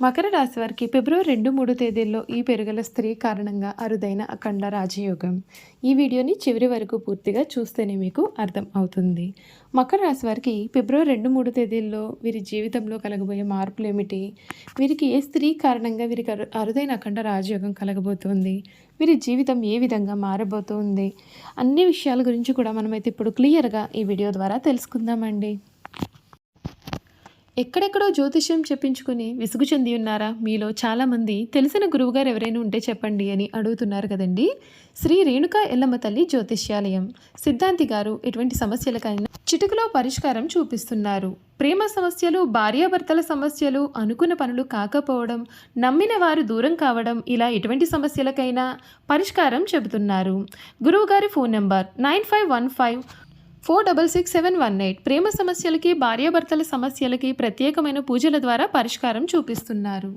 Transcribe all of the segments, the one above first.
మకర రాశి వారికి ఫిబ్రవరి 2, 3 తేదీల్లో ఈ పెరుగల స్త్రీ కారణంగా అరుదైన అఖండ రాజయోగం. ఈ వీడియోని చివరి వరకు పూర్తిగా చూస్తేనే మీకు అర్థం అవుతుంది. మకర రాశి వారికి ఫిబ్రవరి 2, 3 తేదీల్లో వీరి జీవితంలో కలగబోయే మార్పులు ఏమిటి? వీరికి ఏ స్త్రీ కారణంగా వీరికి అరుదైన అఖండ రాజయోగం కలగబోతుంది? వీరి జీవితం ఏ విధంగా మారబోతుంది? అన్ని విషయాల గురించి కూడా మనమైతే ఇప్పుడు క్లియర్గా ఈ వీడియో ద్వారా తెలుసుకుందామండి. ఎక్కడెక్కడో జ్యోతిష్యం చెప్పించుకుని విసుగు చెంది ఉన్నారా? మీలో చాలామంది తెలిసిన గురువుగారు ఎవరైనా ఉంటే చెప్పండి అని అడుగుతున్నారు కదండి. శ్రీ రేణుకా ఎల్లమ్మ తల్లి జ్యోతిష్యాలయం సిద్ధాంతి గారు ఎటువంటి సమస్యలకైనా చిటికలో పరిష్కారం చూపిస్తున్నారు. ప్రేమ సమస్యలు, భార్యాభర్తల సమస్యలు, అనుకున్న పనులు కాకపోవడం, నమ్మిన వారు దూరం కావడం, ఇలా ఎటువంటి సమస్యలకైనా పరిష్కారం చెబుతున్నారు. గురువుగారి ఫోన్ నెంబర్ 9515466718. ప్రేమ సమస్యలకి, భార్యాభర్తల సమస్యలకి ప్రత్యేకమైన పూజల ద్వారా పరిష్కారం చూపిస్తున్నారు.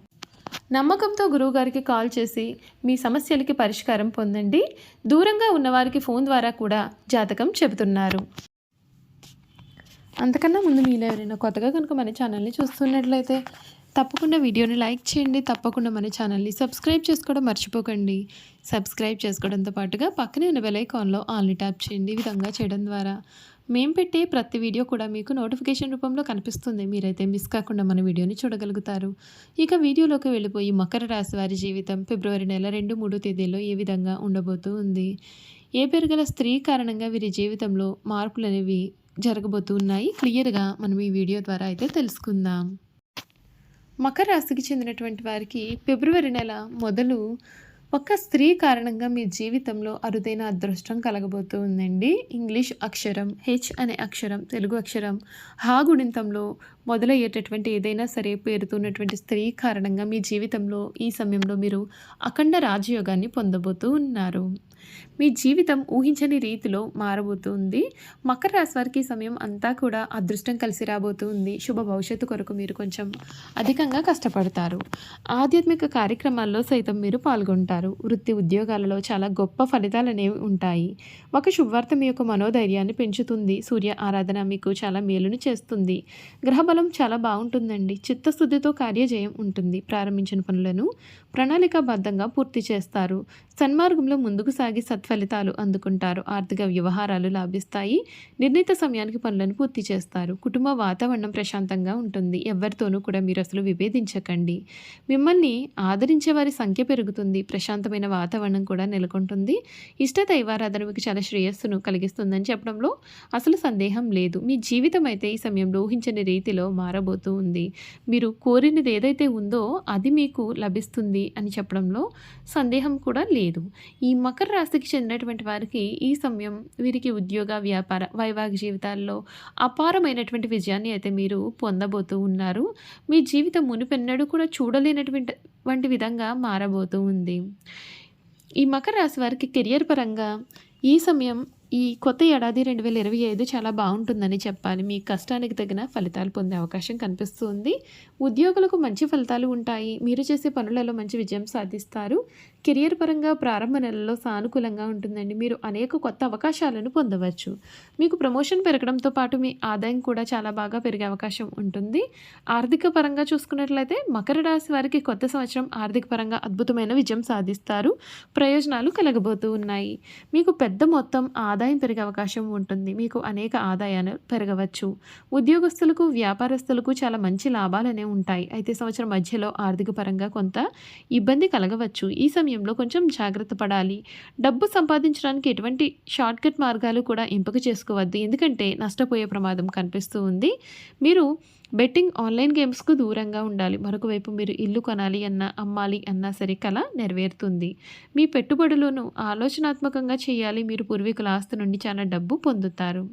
నమ్మకంతో గురువుగారికి కాల్ చేసి మీ సమస్యలకి పరిష్కారం పొందండి. దూరంగా ఉన్నవారికి ఫోన్ ద్వారా కూడా జాతకం చెబుతున్నారు. అంతకన్నా ముందు మీలో ఎవరైనా కొత్తగా కనుక మన ఛానల్ని చూస్తున్నట్లయితే తప్పకుండా వీడియోని లైక్ చేయండి. తప్పకుండా మన ఛానల్ని సబ్స్క్రైబ్ చేసుకోవడం మర్చిపోకండి. సబ్స్క్రైబ్ చేసుకోవడంతో పాటుగా పక్కనే ఉన్న బెల్ ఐకాన్లో ఆల్ని ట్యాప్ చేయండి. ఈ విధంగా చేయడం ద్వారా మేము పెట్టే ప్రతి వీడియో కూడా మీకు నోటిఫికేషన్ రూపంలో కనిపిస్తుంది. మీరైతే మిస్ కాకుండా మన వీడియోని చూడగలుగుతారు. ఇక వీడియోలోకి వెళ్ళిపోయి మకర రాశి వారి జీవితం ఫిబ్రవరి నెల 2, 3 తేదీల్లో ఏ విధంగా ఉండబోతూ ఉంది? ఏ పెరుగల స్త్రీ కారణంగా వీరి జీవితంలో మార్పులు అనేవి జరగబోతూ ఉన్నాయి? క్లియర్గా మనం ఈ వీడియో ద్వారా అయితే తెలుసుకుందాం. మకర రాశికి చెందినటువంటి వారికి ఫిబ్రవరి నెల మొదలు ఒక స్త్రీ కారణంగా మీ జీవితంలో అరుదైన అదృష్టం కలగబోతూ ఉందండి. ఇంగ్లీష్ అక్షరం హెచ్ అనే అక్షరం తెలుగు అక్షరం హా గుణింతంలో మొదలయ్యేటటువంటి ఏదైనా సరే పేరుతున్నటువంటి స్త్రీ కారణంగా మీ జీవితంలో ఈ సమయంలో మీరు అఖండ రాజయోగాన్ని పొందబోతూ ఉన్నారు. మీ జీవితం ఊహించని రీతిలో మారబోతుంది. మకర రాశి వారికి ఈ సమయం అంతా కూడా అదృష్టం కలిసి రాబోతుంది. శుభ భవిష్యత్తు కొరకు మీరు కొంచెం అధికంగా కష్టపడతారు. ఆధ్యాత్మిక కార్యక్రమాల్లో సైతం మీరు పాల్గొంటారు. వృత్తి ఉద్యోగాలలో చాలా గొప్ప ఫలితాలు అనేవి ఉంటాయి. ఒక శుభవార్త మీ యొక్క మనోధైర్యాన్ని పెంచుతుంది. సూర్య ఆరాధన మీకు చాలా మేలుని చేస్తుంది. గ్రహబలం చాలా బాగుంటుందండి. చిత్తశుద్ధితో కార్యజయం ఉంటుంది. ప్రారంభించిన పనులను ప్రణాళికాబద్ధంగా పూర్తి చేస్తారు. సన్మార్గంలో ముందుకు సాగి సత్ఫలితాలు అందుకుంటారు. ఆర్థిక వ్యవహారాలు లాభిస్తాయి. నిర్ణీత సమయానికి పనులను పూర్తి చేస్తారు. కుటుంబ వాతావరణం ప్రశాంతంగా ఉంటుంది. ఎవరితోనూ కూడా మీరు అసలు విభేదించకండి. మిమ్మల్ని ఆదరించే వారి సంఖ్య పెరుగుతుంది. ప్రశాంతమైన వాతావరణం కూడా నెలకొంటుంది. ఇష్ట దైవారాధన మీకు చాలా శ్రేయస్సును కలిగిస్తుందని చెప్పడంలో అసలు సందేహం లేదు. మీ జీవితం అయితే ఈ సమయంలో ఊహించని రీతిలో మారబోతూ ఉంది. మీరు కోరినది ఏదైతే ఉందో అది మీకు లభిస్తుంది అని చెప్పడంలో సందేహం కూడా లేదు. ఈ మకర రాశికి చెందినటువంటి వారికి ఈ సమయం వీరికి ఉద్యోగ, వ్యాపార, వైవాహిక జీవితాల్లో అపారమైనటువంటి విజయాన్ని అయితే మీరు పొందబోతూ ఉన్నారు. మీ జీవితం మునుపెన్నడూ కూడా చూడలేనటువంటి విధంగా మారబోతూ ఉంది. ఈ మకర రాశి వారికి కెరియర్ పరంగా ఈ సమయం ఈ కొత్త ఏడాది 2025 చాలా బాగుంటుందని చెప్పాలి. మీ కష్టానికి తగిన ఫలితాలు పొందే అవకాశం కనిపిస్తుంది. ఉద్యోగులకు మంచి ఫలితాలు ఉంటాయి. మీరు చేసే పనులలో మంచి విజయం సాధిస్తారు. కెరియర్ పరంగా ప్రారంభ నెలల్లో సానుకూలంగా ఉంటుందండి. మీరు అనేక కొత్త అవకాశాలను పొందవచ్చు. మీకు ప్రమోషన్ పెరగడంతో పాటు మీ ఆదాయం కూడా చాలా బాగా పెరిగే అవకాశం ఉంటుంది. ఆర్థిక పరంగా చూసుకున్నట్లయితే మకర రాశి వారికి కొత్త సంవత్సరం ఆర్థిక పరంగా అద్భుతమైన విజయం సాధిస్తారు. ప్రయోజనాలు కలగబోతూ ఉన్నాయి. మీకు పెద్ద మొత్తం ఆదాయం పెరిగే అవకాశం ఉంటుంది. మీకు అనేక ఆదాయాలు పెరగవచ్చు. ఉద్యోగస్తులకు, వ్యాపారస్తులకు చాలా మంచి లాభాలు అనేవి ఉంటాయి. అయితే సంవత్సరం మధ్యలో ఆర్థిక పరంగా కొంత ఇబ్బంది కలగవచ్చు. ఈ సమయంలో కొంచెం జాగ్రత్త పడాలి. డబ్బు సంపాదించడానికి ఎటువంటి షార్ట్కట్ మార్గాలు కూడా ఎంపిక చేసుకోవద్దు. ఎందుకంటే నష్టపోయే ప్రమాదం కనిపిస్తూ ఉంది. మీరు బెట్టింగ్, ఆన్లైన్ గేమ్స్కు దూరంగా ఉండాలి. మరొక వైపు మీరు ఇల్లు కొనాలి అన్నా, అమ్మాలి అన్నా సరే కల నెరవేరుతుంది. మీ పెట్టుబడులను ఆలోచనాత్మకంగా చేయాలి. మీరు పూర్వీకుల ఆస్తి నుండి చాలా డబ్బు పొందుతారు.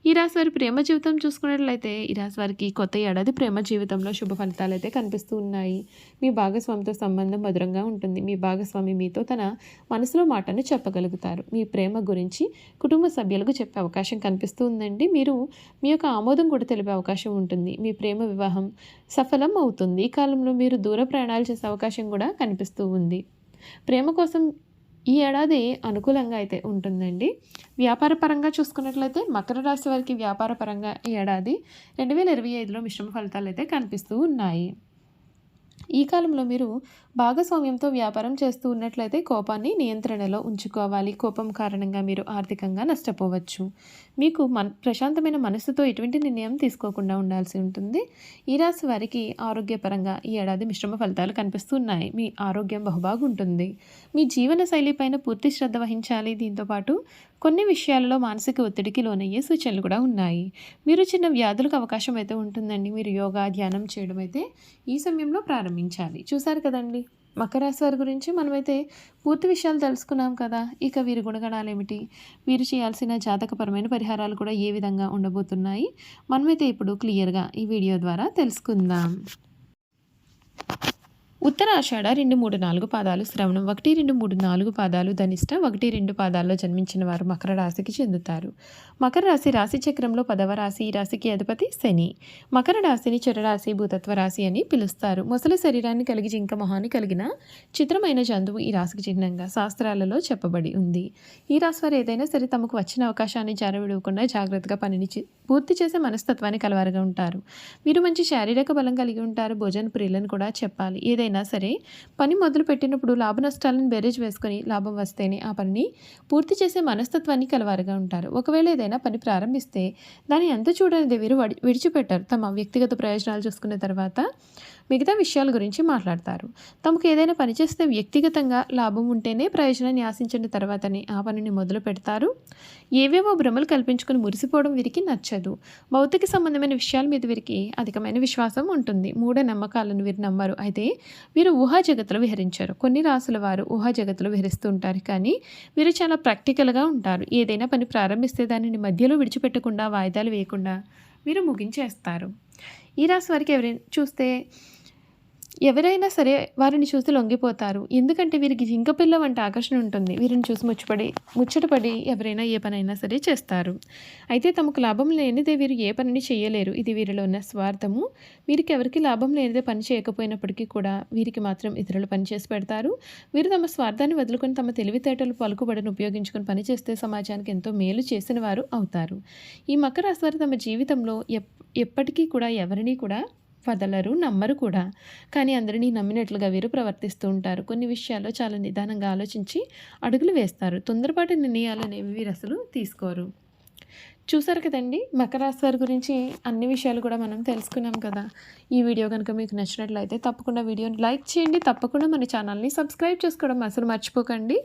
ఈ రాశి వారి ప్రేమ జీవితం చూసుకున్నట్లయితే ఈ రాశి వారికి కొత్త ఏడాది ప్రేమ జీవితంలో శుభ ఫలితాలు అయితే కనిపిస్తూ ఉన్నాయి. మీ భాగస్వామితో సంబంధం మధురంగా ఉంటుంది. మీ భాగస్వామి మీతో తన మనసులో మాటను చెప్పగలుగుతారు. మీ ప్రేమ గురించి కుటుంబ సభ్యులకు చెప్పే అవకాశం కనిపిస్తూ ఉందండి. మీరు మీ యొక్క ఆమోదం కూడా తెలిపే అవకాశం ఉంటుంది. మీ ప్రేమ వివాహం సఫలం అవుతుంది. ఈ కాలంలో మీరు దూర ప్రయాణాలు చేసే అవకాశం కూడా కనిపిస్తూ ఉంది. ప్రేమ కోసం ఈ ఏడాది అనుకూలంగా అయితే ఉంటుందండి. వ్యాపార పరంగా చూసుకున్నట్లయితే మకర రాశి వారికి వ్యాపార పరంగా ఈ ఏడాది 2025లో మిశ్రమ ఫలితాలు అయితే కనిపిస్తూ ఉన్నాయి. ఈ కాలంలో మీరు భాగస్వామ్యంతో వ్యాపారం చేస్తూ ఉన్నట్లయితే కోపాన్ని నియంత్రణలో ఉంచుకోవాలి. కోపం కారణంగా మీరు ఆర్థికంగా నష్టపోవచ్చు. మీకు ప్రశాంతమైన మనస్సుతో ఎటువంటి నిర్ణయం తీసుకోకుండా ఉండాల్సి ఉంటుంది. ఈ రాశి వారికి ఆరోగ్యపరంగా ఈ ఏడాది మిశ్రమ ఫలితాలు కనిపిస్తున్నాయి. మీ ఆరోగ్యం బహుబాగుంటుంది. మీ జీవన శైలిపైన పూర్తి శ్రద్ధ వహించాలి. దీంతోపాటు కొన్ని విషయాలలో మానసిక ఒత్తిడికి లోనయ్యే సూచనలు కూడా ఉన్నాయి. మీరు చిన్న వ్యాధులకు అవకాశం అయితే ఉంటుందండి. మీరు యోగా, ధ్యానం చేయడం అయితే ఈ సమయంలో ప్రారంభించాలి. చూసారు కదండి, మకర రాశి వారి గురించి మనమైతే పూర్తి విషయాలు తెలుసుకున్నాం కదా. ఇక వీరి గుణగణాలు ఏమిటి, వీరు చేయాల్సిన జాతకపరమైన పరిహారాలు కూడా ఏ విధంగా ఉండబోతున్నాయి, మనమైతే ఇప్పుడు క్లియర్గా ఈ వీడియో ద్వారా తెలుసుకుందాం. ఉత్తరాషాఢ 2, 3, 4 పాదాలు, శ్రవణం 1, 2, 3, 4 పాదాలు, ధనిష్ట 1, 2 పాదాల్లో జన్మించిన వారు మకర రాశికి చెందుతారు. మకర రాశి రాశి చక్రంలో 10వ రాశి. ఈ రాశికి అధిపతి శని. మకర రాశిని చెరరాశి, భూతత్వ రాశి అని పిలుస్తారు. మొసలి శరీరాన్ని కలిగి జింక మొహాన్ని కలిగిన చిత్రమైన జంతువు ఈ రాశికి చిహ్నంగా శాస్త్రాలలో చెప్పబడి ఉంది. ఈ రాశి వారు ఏదైనా సరే తమకు వచ్చిన అవకాశాన్ని జారవిడవకుండా జాగ్రత్తగా పనిని పూర్తి చేసే మనస్తత్వాన్ని కలవారుగా ఉంటారు. వీరు మంచి శారీరక బలం కలిగి ఉంటారు. భోజన ప్రియులను కూడా చెప్పాలి. ఏదైనా సరే పని మొదలు పెట్టినప్పుడు లాభ నష్టాలను బేరేజ్ వేసుకొని లాభం వస్తేనే ఆ పనిని పూర్తి చేసే మనస్తత్వాన్ని కలవారుగా ఉంటారు. ఒకవేళ ఏదైనా పని ప్రారంభిస్తే దాన్ని ఎంత చూడనిది వీరు విడిచిపెట్టారు. తమ వ్యక్తిగత ప్రయోజనాలు చూసుకున్న తర్వాత మిగతా విషయాల గురించి మాట్లాడతారు. తమకు ఏదైనా పని చేస్తే వ్యక్తిగతంగా లాభం ఉంటేనే ప్రయోజనాన్ని ఆశించిన తర్వాతనే ఆ పనిని మొదలు పెడతారు. ఏవేవో భ్రమలు కల్పించుకొని మురిసిపోవడం వీరికి నచ్చదు. భౌతిక సంబంధమైన విషయాల మీద వీరికి అధికమైన విశ్వాసం ఉంటుంది. మూఢ నమ్మకాలను వీరు నమ్మరు. అయితే వీరు ఊహా జగత్తులో విహరించారు. కొన్ని రాసుల వారు ఊహా జగత్తులో విహరిస్తూ ఉంటారు. కానీ వీరు చాలా ప్రాక్టికల్గా ఉంటారు. ఏదైనా పని ప్రారంభిస్తే దానిని మధ్యలో విడిచిపెట్టకుండా, వాయిదాలు వేయకుండా వీరు ముగించేస్తారు. ఈ రాశి వారికి ఎవరైనా సరే వారిని చూసి లొంగిపోతారు. ఎందుకంటే వీరికి జింకపిల్ల వంటి ఆకర్షణ ఉంటుంది. వీరిని చూసి ముచ్చటపడి ఎవరైనా ఏ పనైనా సరే చేస్తారు. అయితే తమకు లాభం లేనిదే వీరు ఏ పనిని చేయలేరు. ఇది వీరిలో ఉన్న స్వార్థము. వీరికి ఎవరికి లాభం లేనిదే పని చేయకపోయినప్పటికీ కూడా వీరికి మాత్రం ఇతరులు పని చేసి పెడతారు. వీరు తమ స్వార్థాన్ని వదులుకొని తమ తెలివితేటలు, పలుకుబడిని ఉపయోగించుకొని పని చేస్తే సమాజానికి ఎంతో మేలు చేసిన వారు అవుతారు. ఈ మకర రాశి వారు తమ జీవితంలో ఎప్పటికీ కూడా ఎవరిని కూడా వదలరు, నమ్మరు కూడా. కానీ అందరినీ నమ్మినట్లుగా వీరు ప్రవర్తిస్తూ ఉంటారు. కొన్ని విషయాల్లో చాలా నిదానంగా ఆలోచించి అడుగులు వేస్తారు. తొందరపాటు నిర్ణయాలు అనేవి వీరు అసలు తీసుకోరు. చూసారు కదండి, మకర రాశి వారి గురించి అన్ని విషయాలు కూడా మనం తెలుసుకున్నాం కదా. ఈ వీడియో కనుక మీకు నచ్చినట్లయితే తప్పకుండా వీడియోని లైక్ చేయండి. తప్పకుండా మన ఛానల్ని సబ్స్క్రైబ్ చేసుకోవడం అసలు మర్చిపోకండి.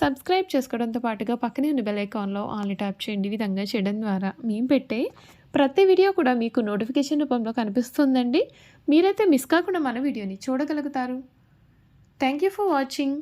సబ్స్క్రైబ్ చేసుకోవడంతో పాటుగా పక్కనే ఉన్న బెల్ ఐకాన్లో ఆల్ని ట్యాప్ చేయండి. ఈ విధంగా చేయడం ద్వారా మేము పెట్టే ప్రతి వీడియో కూడా మీకు నోటిఫికేషన్ రూపంలో కనిపిస్తుందండి. మీరైతే మిస్ కాకుండా మన వీడియోని చూడగలుగుతారు. Thank you for watching.